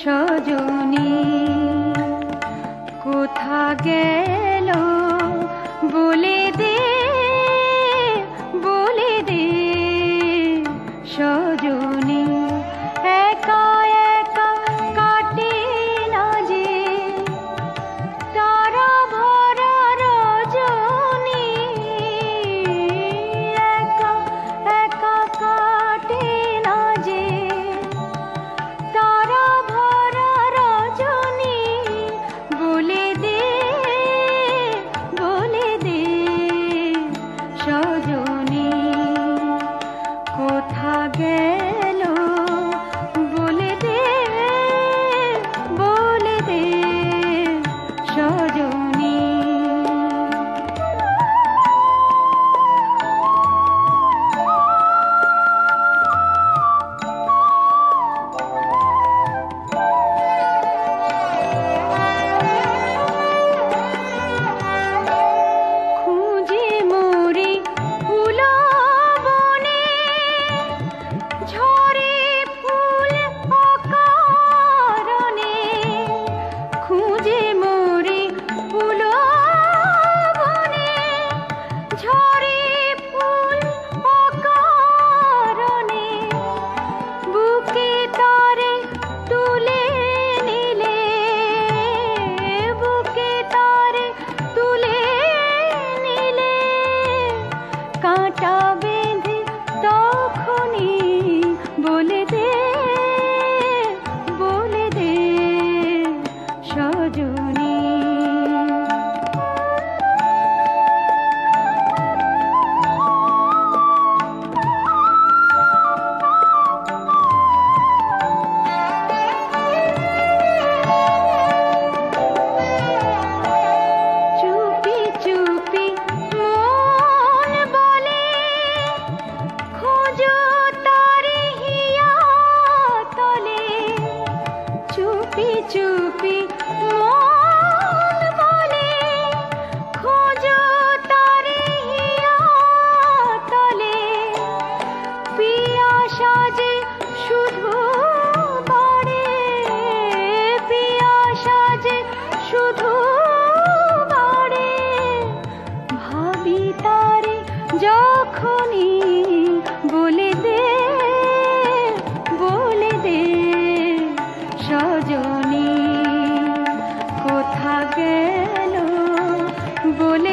সজনী কোথা গেল বলে দে সজনী একা একা কাটে না যে তারা ভরা রজনী একা একা কাটে না যে তারা ভরা রজনী বলে দে সজনী কোথা গেল বলে দে সজনী খুঁজে মরি ফুলা বনে ঝরে ফুল অকারণে খুঁজে মরি ফুল বনে ঝরে ফুল অকারণে বুকে তারে তুলে নিলে বুকে তারে তুলে নিলে কাঁটা বেঁধে তখনই বলে দে সজনী চুপি চুপি মন বলে খোঁজো তারে হিয়া তলে চুপি চুপি মন বলে খোঁজো তারে হিয়া তলে পিয়াসা যে শুধু বাড়ে পিয়াসা যে শুধু বাড়ে ভাবি তারে যখনই বলে দে সজনী কোথা গেল বলে